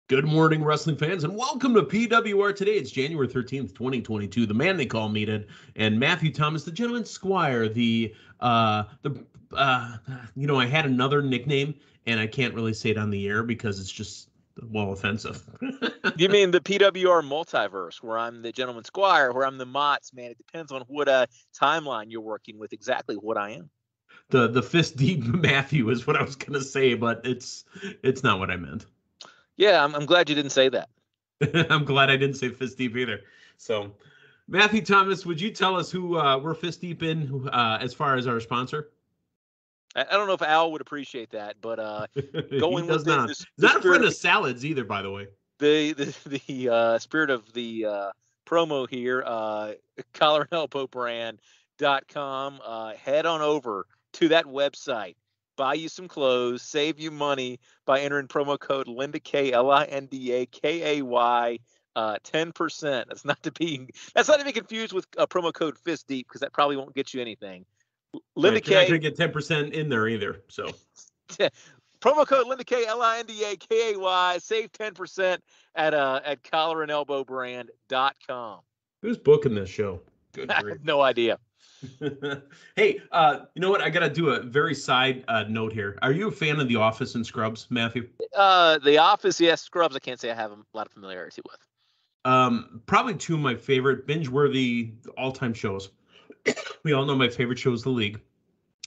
Good morning, wrestling fans, and welcome to PWR Today. It's January 13th, 2022. The man they call Meathead and Matthew Thomas, the gentleman squire, I had another nickname, and I can't really say it on the air because it's just, offensive. You mean the PWR multiverse, where I'm the gentleman squire, where I'm the M.O.T.S, man? It depends on what timeline you're working with, exactly what I am. The fist deep Matthew is what I was going to say, but it's not what I meant. Yeah, I'm glad you didn't say that. I'm glad I didn't say fist deep either. So, Matthew Thomas, would you tell us who we're fist deep in as far as our sponsor? I don't know if Al would appreciate that, but going he does with not. He's not a friend of salads either, by the way. The spirit of the promo here, collarandelbowbrand.com. Head on over to that website. Buy you some clothes, save you money by entering promo code Linda K, LINDAKAY, 10%. That's not to be confused with promo code Fist Deep, because that probably won't get you anything. Linda K, you're not going to get 10% in there either. So promo code Linda K, LINDAKAY, save 10% at collarandelbowbrand.com. Who's booking this show? Good I have no idea. Hey, you know what? I got to do a very side note here. Are you a fan of The Office and Scrubs, Matthew? The Office, yes. Scrubs, I can't say I have a lot of familiarity with. Probably two of my favorite binge-worthy all-time shows. We all know my favorite show is The League,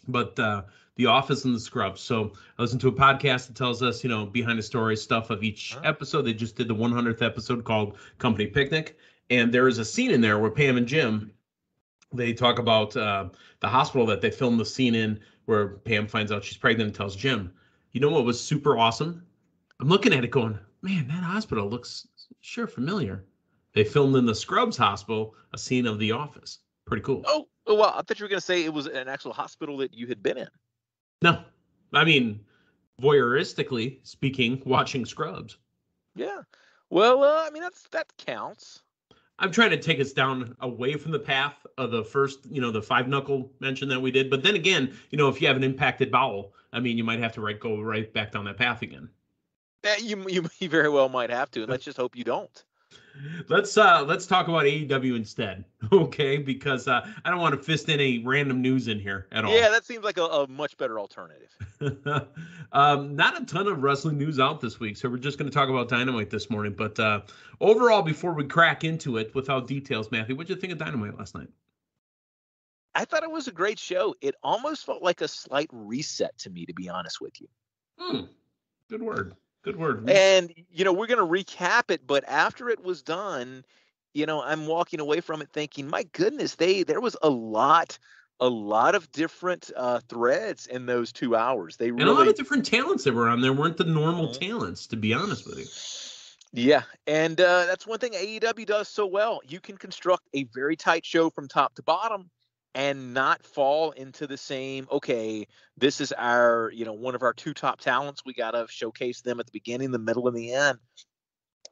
but The Office and The Scrubs. So I listened to a podcast that tells us, behind the story stuff of each episode. They just did the 100th episode called Company Picnic, and there is a scene in there where Pam and Jim, they talk about the hospital that they filmed the scene in, where Pam finds out she's pregnant and tells Jim, you know what was super awesome? I'm looking at it going, man, that hospital looks sure familiar. They filmed in the Scrubs hospital a scene of The Office. Pretty cool. Oh, well, I thought you were going to say it was an actual hospital that you had been in. No. I mean, voyeuristically speaking, watching Scrubs. Yeah. Well, that counts. I'm trying to take us down away from the path of the first, the five knuckle mention that we did. But then again, if you have an impacted bowel, you might have to go right back down that path again. Yeah, you very well might have to. And let's just hope you don't. Let's talk about AEW instead, okay? Because I don't want to fist any random news in here at all. Yeah, that seems like a much better alternative. Not a ton of wrestling news out this week, so we're just going to talk about Dynamite this morning. But overall, before we crack into it without details, Matthew, what did you think of Dynamite last night? I thought it was a great show. It almost felt like a slight reset to me, to be honest with you. Good word. Good word. And, we're going to recap it, but after it was done, I'm walking away from it thinking, my goodness, there was a lot of different threads in those 2 hours. And a lot of different talents that were on there weren't the normal talents, to be honest with you. Yeah, and that's one thing AEW does so well. You can construct a very tight show from top to bottom and not fall into the same, okay, this is our, one of our two top talents. We got to showcase them at the beginning, the middle, and the end.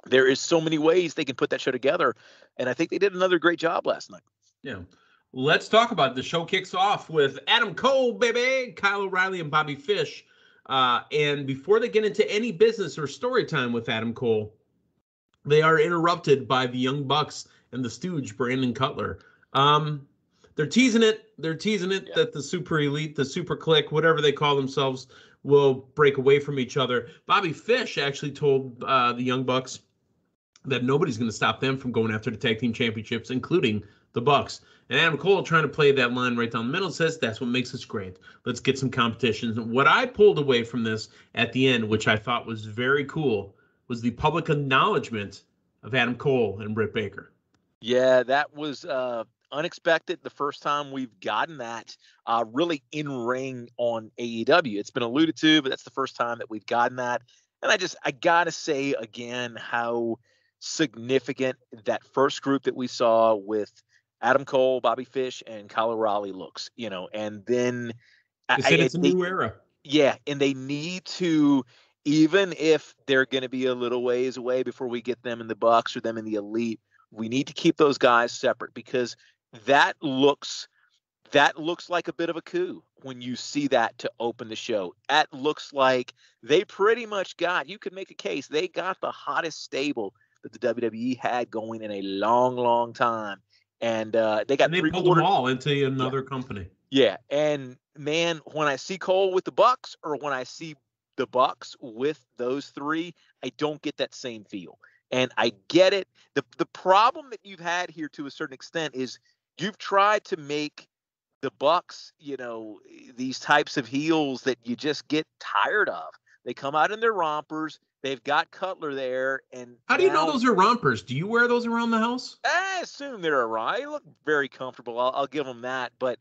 There is so many ways they can put that show together. And I think they did another great job last night. Yeah. Let's talk about it. The show kicks off with Adam Cole, baby, Kyle O'Reilly, and Bobby Fish. And before they get into any business or story time with Adam Cole, they are interrupted by the Young Bucks and the Stooge, Brandon Cutler. They're teasing it that the Super Elite, the Super Clique, whatever they call themselves, will break away from each other. Bobby Fish actually told the Young Bucks that nobody's going to stop them from going after the tag team championships, including the Bucks. And Adam Cole, trying to play that line right down the middle, says that's what makes us great. Let's get some competitions. What I pulled away from this at the end, which I thought was very cool, was the public acknowledgement of Adam Cole and Britt Baker. Yeah, that was unexpected. The first time we've gotten that really in ring on AEW. It's been alluded to, but that's the first time that we've gotten that. And I gotta say again how significant that first group that we saw with Adam Cole, Bobby Fish, and Kyle O'Reilly looks. And then it's a new era. Yeah, and they need to, even if they're going to be a little ways away before we get them in the Bucks or them in the Elite, we need to keep those guys separate, because that looks that looks like a bit of a coup when you see that to open the show. That looks like they pretty much you could make a case, they got the hottest stable that the WWE had going in a long, long time. And they got they pulled them all into another company. Yeah. And man, when I see Cole with the Bucks or when I see the Bucks with those three, I don't get that same feel. And I get it. The problem that you've had here to a certain extent is you've tried to make the Bucks, these types of heels that you just get tired of. They come out in their rompers. They've got Cutler there. And how do you know those are rompers? Do you wear those around the house? I assume they're around. They look very comfortable. I'll give them that. But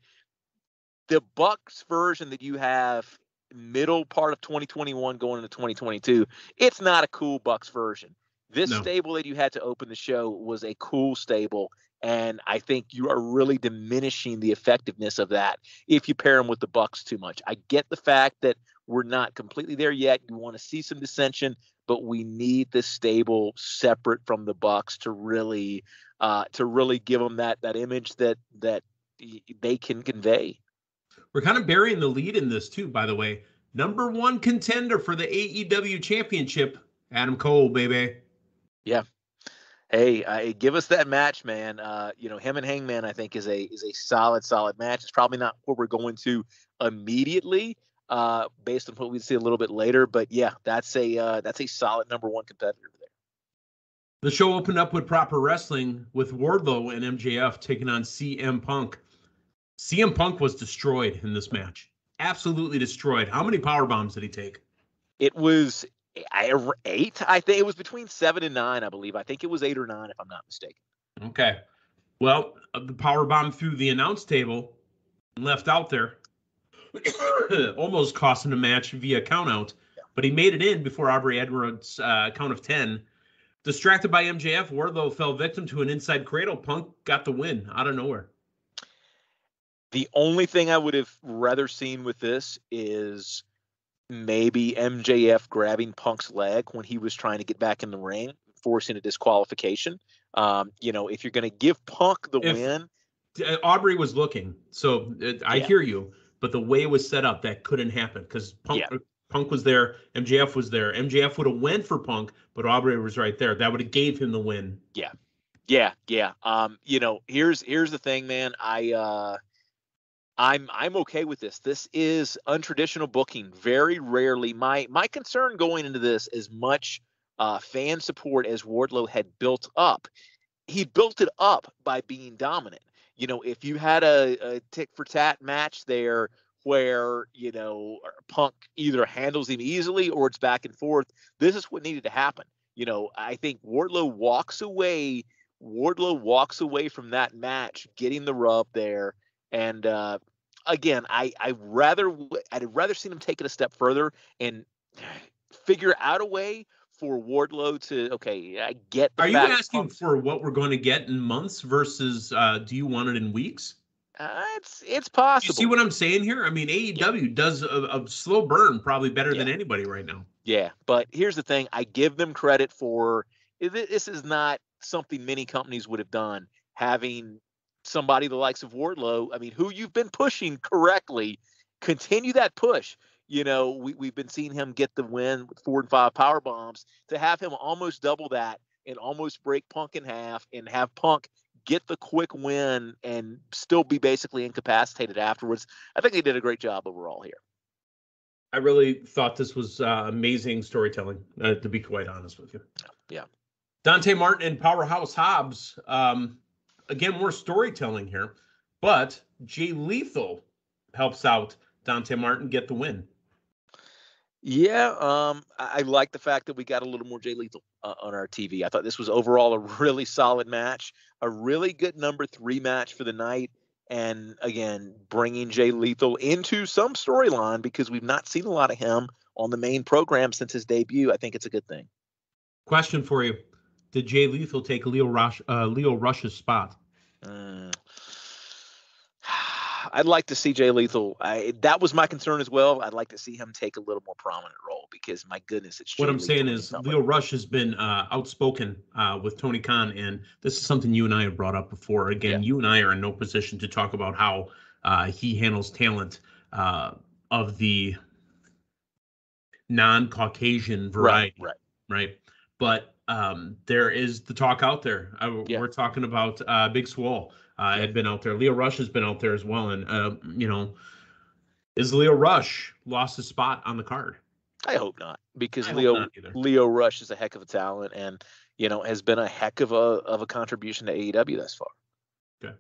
the Bucks version that you have middle part of 2021 going into 2022, it's not a cool Bucks version. This stable that you had to open the show was a cool stable, and I think you are really diminishing the effectiveness of that if you pair them with the Bucks too much. I get the fact that we're not completely there yet. You want to see some dissension, but we need this stable separate from the Bucks to really give them that image that they can convey. We're kind of burying the lead in this too, by the way. Number one contender for the AEW championship, Adam Cole, baby. Yeah. Hey, give us that match, man. Him and Hangman, I think, is a solid match. It's probably not what we're going to immediately, based on what we see a little bit later. But yeah, that's a solid number one competitor there. The show opened up with proper wrestling with Wardlow and MJF taking on CM Punk. CM Punk was destroyed in this match. Absolutely destroyed. How many power bombs did he take? It was 8. I think it was between 7 and 9, I believe. I think it was 8 or 9, if I'm not mistaken. Okay. Well, the power bomb through the announce table left out there. Almost cost him the match via countout. Yeah. But he made it in before Aubrey Edwards' count of 10. Distracted by MJF, Wardlow fell victim to an inside cradle. Punk got the win out of nowhere. The only thing I would have rather seen with this is maybe MJF grabbing Punk's leg when he was trying to get back in the ring, forcing a disqualification. If you're going to give Punk the win. Aubrey was looking, so I hear you, but the way it was set up, that couldn't happen because Punk was there, MJF was there. MJF would have went for Punk, but Aubrey was right there. That would have gave him the win. Yeah. Here's the thing, man. I'm okay with this. This is untraditional booking. Very rarely, my concern going into this, as much fan support as Wardlow had built up, he built it up by being dominant. If you had a tick for tat match there where Punk either handles him easily or it's back and forth, this is what needed to happen. I think Wardlow walks away from that match getting the rub there. And again, I'd rather see them take it a step further and figure out a way for Wardlow to, I get the fact. Are you asking for what we're going to get in months versus do you want it in weeks? It's possible. You see what I'm saying here? I mean, AEW does a slow burn probably better than anybody right now. Yeah, but here's the thing. I give them credit for this is not something many companies would have done, having somebody the likes of Wardlow, who you've been pushing correctly, continue that push. We've been seeing him get the win with 4 and 5 power bombs. To have him almost double that and almost break Punk in half and have Punk get the quick win and still be basically incapacitated afterwards, I think they did a great job overall here. I really thought this was amazing storytelling, to be quite honest with you. Yeah. Dante Martin and Powerhouse Hobbs. Again, more storytelling here, but Jay Lethal helps out Dante Martin get the win. Yeah, I like the fact that we got a little more Jay Lethal on our TV. I thought this was overall a really solid match, a really good number 3 match for the night. And again, bringing Jay Lethal into some storyline because we've not seen a lot of him on the main program since his debut. I think it's a good thing. Question for you. Did Jay Lethal take Leo Rush's spot? I'd like to see Jay Lethal. That was my concern as well. I'd like to see him take a little more prominent role because, my goodness, it's what I'm saying is Leo Rush has been outspoken with Tony Khan, and this is something you and I have brought up before. Again, you and I are in no position to talk about how he handles talent of the non-Caucasian variety, right? But there is the talk out there. We're talking about Big Swole had been out there. Leo Rush has been out there as well. And, is Leo Rush lost his spot on the card? I hope not, because Leo Rush is a heck of a talent and, has been a heck of a contribution to AEW thus far. Okay.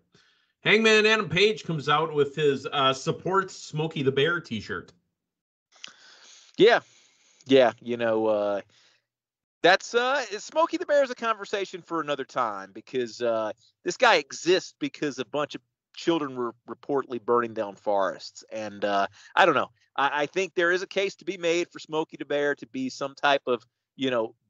Hangman Adam Page comes out with his supports Smokey the Bear t-shirt. Yeah. That's Smokey the Bear is a conversation for another time, because this guy exists because a bunch of children were reportedly burning down forests. And I don't know. I think there is a case to be made for Smokey the Bear to be some type of,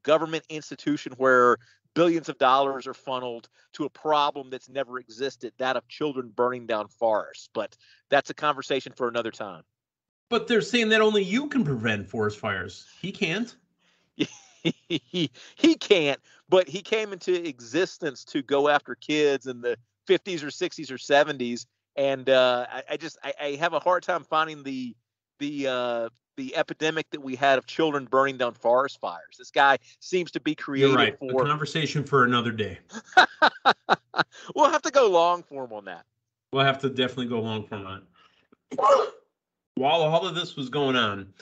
government institution where billions of dollars are funneled to a problem that's never existed, that of children burning down forests. But that's a conversation for another time. But they're saying that only you can prevent forest fires. He can't. He can't, but he came into existence to go after kids in the 50s or 60s or 70s. And I have a hard time finding the epidemic that we had of children burning down forest fires. This guy seems to be created. You're right. For a conversation for another day. We'll have to go long form on that. We'll have to definitely go long form on it. While all of this was going on,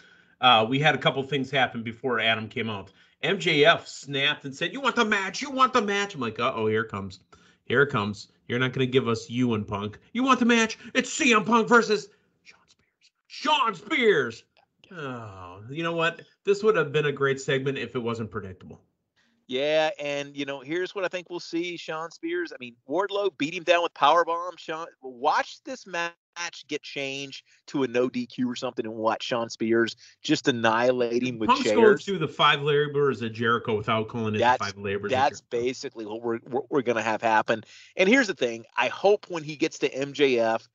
we had a couple things happen before Adam came out. MJF snapped and said, "You want the match? You want the match?" I'm like, uh-oh, here it comes. Here it comes. You're not going to give us you and Punk. You want the match? It's CM Punk versus Shawn Spears. Oh, you know what? This would have been a great segment if it wasn't predictable. Yeah, and, here's what I think we'll see. Shawn Spears, Wardlow beat him down with powerbomb. Watch this match get changed to a no DQ or something, and watch Shawn Spears just annihilate him with Punk's chairs. Going through the 5 labors of Jericho without calling it the 5 labors. That's basically what we're going to have happen. And here's the thing. I hope when he gets to MJF,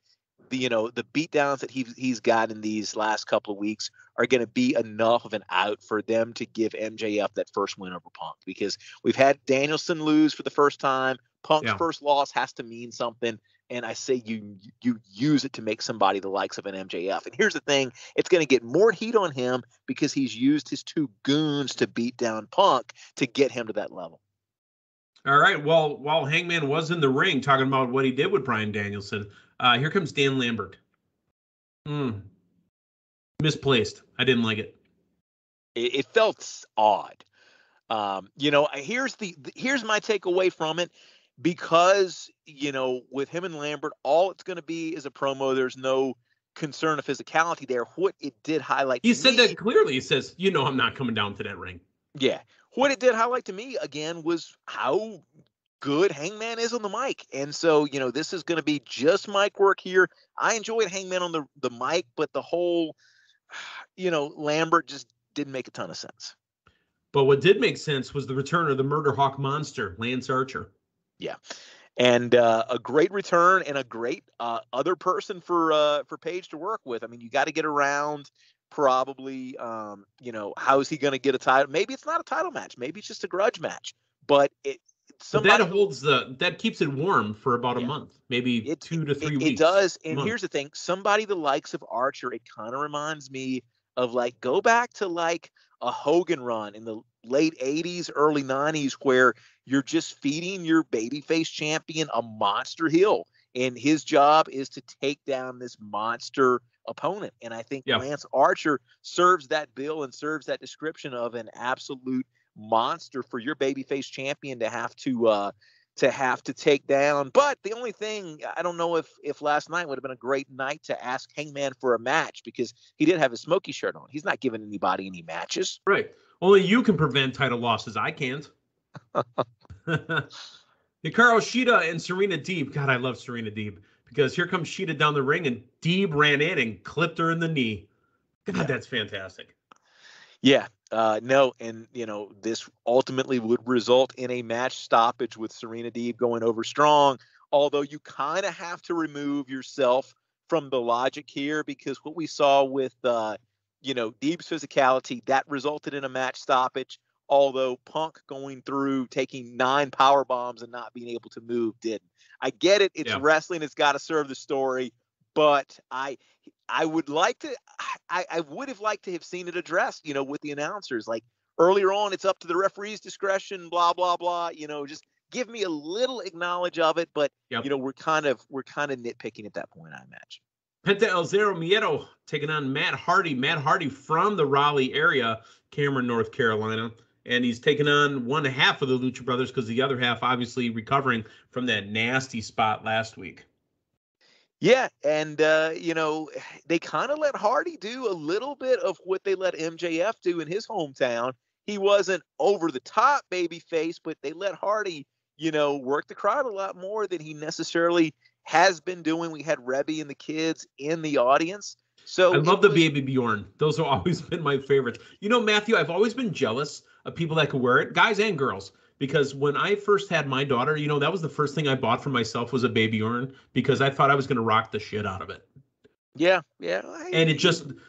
the beatdowns that he's got in these last couple of weeks are going to be enough of an out for them to give MJF that first win over Punk, because we've had Danielson lose for the first time. Punk's first loss has to mean something. And I say you use it to make somebody the likes of an MJF. And here's the thing. It's going to get more heat on him because he's used his 2 goons to beat down Punk to get him to that level. All right. Well, while Hangman was in the ring talking about what he did with Bryan Danielson, here comes Dan Lambert. Misplaced. I didn't like it. It felt odd. Here's my takeaway from it, because, with him and Lambert, all it's going to be is a promo. There's no concern of physicality there. What it did highlight. He said that clearly. He says, I'm not coming down to that ring. Yeah. What it did highlight to me, again, was how good Hangman is on the mic. And so, this is going to be just mic work here. I enjoyed Hangman on the mic, but the whole, Lambert just didn't make a ton of sense. But what did make sense was the return of the Murder Hawk monster, Lance Archer. Yeah. And a great return and a great other person for Page to work with. You got to get around probably, how is he going to get a title? Maybe it's not a title match. Maybe it's just a grudge match. But that keeps it warm for about a month, maybe 2 to 3 weeks. It does. And here's the thing. Somebody the likes of Archer, it kind of reminds me of, go back to a Hogan run in the late 80s, early 90s, where you're just feeding your babyface champion a monster heel. And his job is to take down this monster opponent. And I think Lance Archer serves that bill and serves that description of an absolute monster for your babyface champion to have to take down. But the only thing, I don't know if last night would have been a great night to ask Hangman for a match, because he did have his Smokey shirt on. He's not giving anybody any matches. Right. Only you can prevent title losses. I can't. Hikaru Shida and Serena Deeb. God, I love Serena Deeb, because here comes Shida down the ring and Deeb ran in and clipped her in the knee. God, that's fantastic. Yeah. No, and, this ultimately would result in a match stoppage with Serena Deeb going over strong, although you kind of have to remove yourself from the logic here, because what we saw with, Deeb's physicality, that resulted in a match stoppage, although Punk going through taking 9 power bombs and not being able to move didn't. I get it. It's wrestling. It's got to serve the story. but I would like to. I would have liked to have seen it addressed, with the announcers. Like earlier on, it's up to the referee's discretion. Blah blah blah. Just give me a little acknowledge of it. But Yep. we're kind of nitpicking at that point, I imagine. Penta El Zero Miedo taking on Matt Hardy. Matt Hardy from the Raleigh area, Cameron, North Carolina. And he's taking on one half of the Lucha Brothers because the other half obviously recovering from that nasty spot last week. Yeah, and, they kind of let Hardy do a little bit of what they let MJF do in his hometown. He wasn't over-the-top babyface, but they let Hardy, work the crowd a lot more than he necessarily has been doing. We had Rebby and the kids in the audience. So I love the Baby Bjorn. Those have always been my favorites. Matthew, I've always been jealous of people that could wear it, guys and girls. Because when I first had my daughter, that was the first thing I bought for myself was a Baby Bjorn because I thought I was going to rock the shit out of it. Yeah. And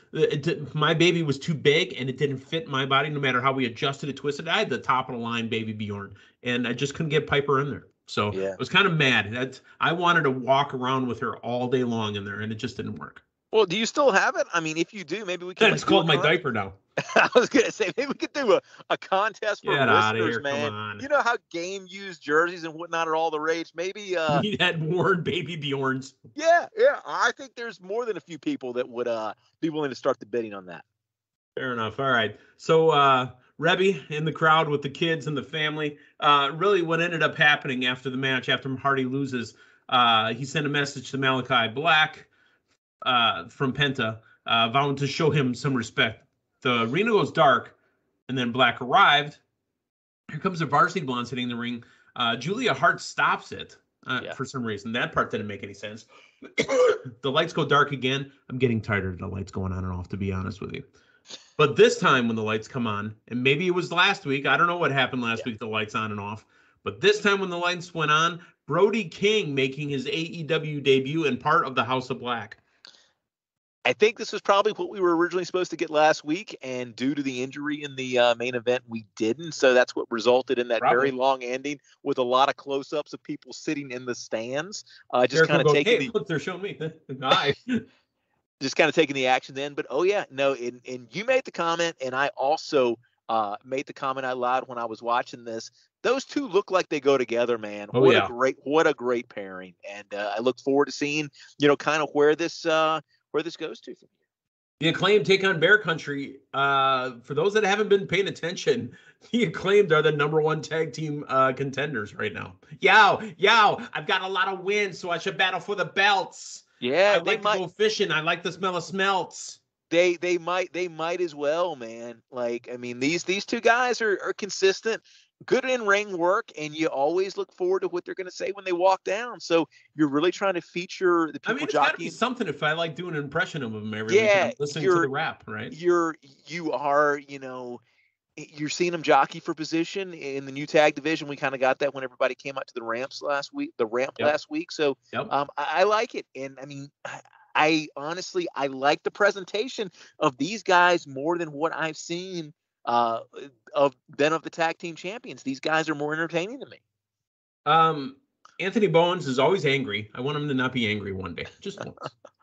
my baby was too big and it didn't fit my body no matter how we adjusted it, twisted. I had the top of the line Baby Bjorn and I just couldn't get Piper in there. So I was kind of mad. I wanted to walk around with her all day long in there and it just didn't work. Well, do you still have it? I mean, if you do, maybe we can. It's called my diaper now. I was gonna say maybe we could do a contest for Get listeners, here, man. come on. You know how game used jerseys and whatnot are all the rage. Maybe he had worn Baby Bjorns. Yeah. I think there's more than a few people that would be willing to start the bidding on that. Fair enough. All right. So Rebby in the crowd with the kids and the family. Really, what ended up happening after the match, after Hardy loses, he sent a message to Malachi Black from Penta, vowing to show him some respect. The arena goes dark, and then Black arrived. Here comes the Varsity Blondes hitting the ring. Julia Hart stops it for some reason. That part didn't make any sense. The lights go dark again. I'm getting tired of the lights going on and off, to be honest with you. But this time when the lights come on, and maybe it was last week, I don't know what happened last week, the lights on and off. But this time when the lights went on, Brody King making his AEW debut and part of the House of Black. I think this was probably what we were originally supposed to get last week, and due to the injury in the main event, we didn't. So that's what resulted in that very long ending with a lot of close-ups of people sitting in the stands. Just kind of taking hey, look, they're showing me. Hi. Just kind of taking the action then. But, and you made the comment, and I also made the comment out loud when I was watching this. Those two look like they go together, man. What a great pairing. And I look forward to seeing, kind of where this goes to from here. The Acclaimed take on Bear Country. For those that haven't been paying attention, the Acclaimed are the #1 tag team contenders right now. Yo, I've got a lot of wins, so I should battle for the belts. Yeah, I like to go fishing. I like the smell of smelts. They might as well, man. Like, I mean, these two guys are consistent. Good in-ring work, and you always look forward to what they're going to say when they walk down. So you're really trying to feature the people. It's got to be something if I like doing an impression of them every week. I'm listening to the rap, right? You're seeing them jockey for position in the new tag division. We kind of got that when everybody came out to the ramp last week. So I like it, and I mean, I honestly like the presentation of these guys more than what I've seen of the tag team champions. These guys are more entertaining to me. Anthony Bowens is always angry. I want him to not be angry one day, just once.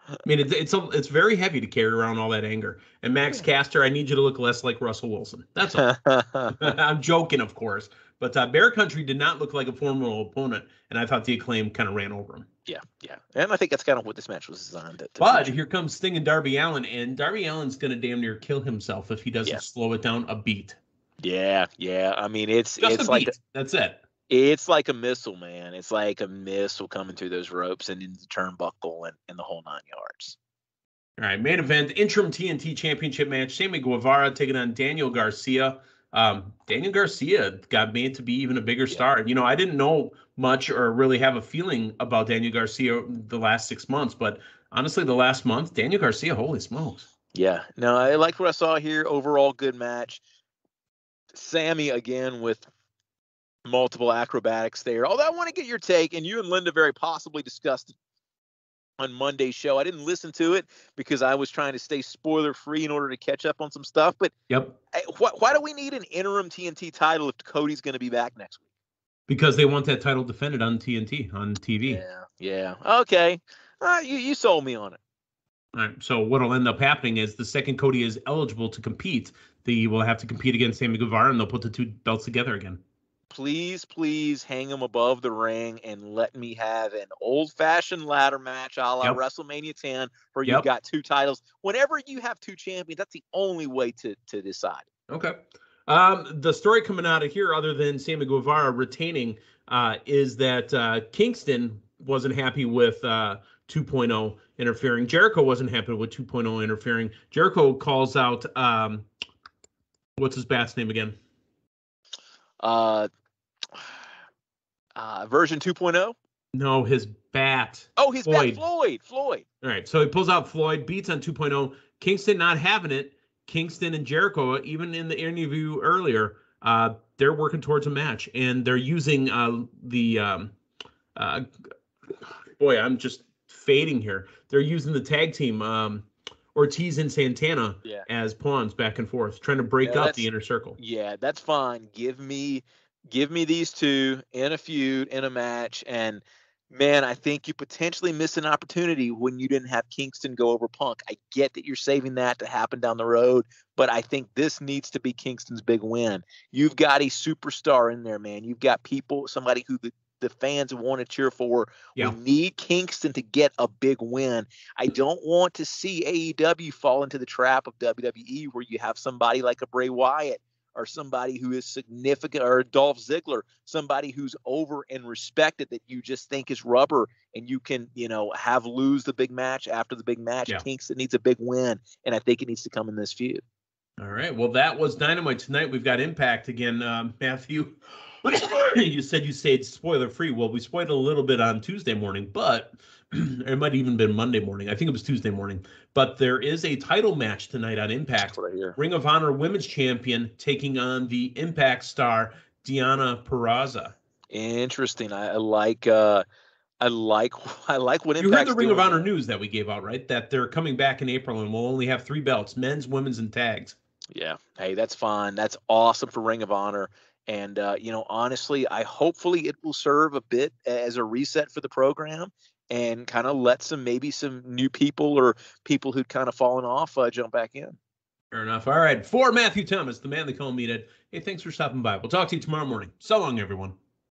I mean, it's very heavy to carry around all that anger. And Max Caster, I need you to look less like Russell Wilson. That's all. I'm joking, of course. But Bear Country did not look like a formidable opponent, and I thought the Acclaim kind of ran over him. Yeah. And I think that's kind of what this match was designed to But here comes Sting and Darby Allin, and Darby Allin's going to damn near kill himself if he doesn't slow it down a beat. Yeah. I mean, it's like that's it. It's like a missile, man. It's like a missile coming through those ropes and into the turnbuckle and the whole 9 yards. All right, main event, interim TNT championship match. Sammy Guevara taking on Daniel Garcia. Daniel Garcia got made to be even a bigger star. I didn't know much or really have a feeling about Daniel Garcia the last 6 months, but honestly, the last month, Daniel Garcia, holy smokes. Yeah, no, I liked what I saw here. Overall, good match. Sammy again with multiple acrobatics there. Although I want to get your take, and you and Linda very possibly discussed it on Monday's show. I didn't listen to it because I was trying to stay spoiler free in order to catch up on some stuff. But why do we need an interim TNT title if Cody's going to be back next week? Because they want that title defended on TNT, on TV. Yeah. Okay. You sold me on it. All right. So what'll end up happening is the second Cody is eligible to compete, he will have to compete against Sammy Guevara, and they'll put the two belts together again. Please hang him above the ring and let me have an old-fashioned ladder match a la WrestleMania 10 where you've got two titles. Whenever you have two champions, that's the only way to decide. Okay. The story coming out of here, other than Sammy Guevara retaining, is that Kingston wasn't happy with 2.0 interfering. Jericho wasn't happy with 2.0 interfering. Jericho calls out, what's his bat's name again? Version 2.0? No, his bat. Oh, his Floyd. Bat, Floyd. All right, so he pulls out Floyd, beats on 2.0. Kingston not having it. Kingston and Jericho, even in the interview earlier, they're working towards a match, and they're using boy, I'm just fading here. They're using the tag team, Ortiz and Santana, as pawns back and forth, trying to break up the inner circle. Yeah, that's fine. Give me these two in a feud, in a match, and man, I think you potentially missed an opportunity when you didn't have Kingston go over Punk. I get that you're saving that to happen down the road, but I think this needs to be Kingston's big win. You've got a superstar in there, man. You've got somebody who the fans want to cheer for. Yeah. We need Kingston to get a big win. I don't want to see AEW fall into the trap of WWE where you have somebody like a Bray Wyatt or somebody who is significant, or Dolph Ziggler, somebody who's over and respected that you just think is rubber, and you can, have lose the big match after the big match. Yeah. Kingston needs a big win, and I think it needs to come in this feud. All right. Well, that was Dynamite tonight. We've got Impact again, Matthew. You said you stayed spoiler-free. Well, we spoiled a little bit on Tuesday morning, but it might have even been Monday morning. I think it was Tuesday morning. But there is a title match tonight on Impact. Ring of Honor Women's Champion taking on the Impact star, Deonna Purrazzo. Interesting. I like what Impact. You heard the Ring of Honor news that we gave out, right? That they're coming back in April and we'll only have 3 belts: men's, women's, and tags. Yeah. Hey, that's fine. That's awesome for Ring of Honor. And, honestly, hopefully it will serve a bit as a reset for the program and kind of let some new people or people who'd kind of fallen off jump back in. Fair enough. All right. For Matthew Thomas, the man they call Meathead, hey, thanks for stopping by. We'll talk to you tomorrow morning. So long, everyone.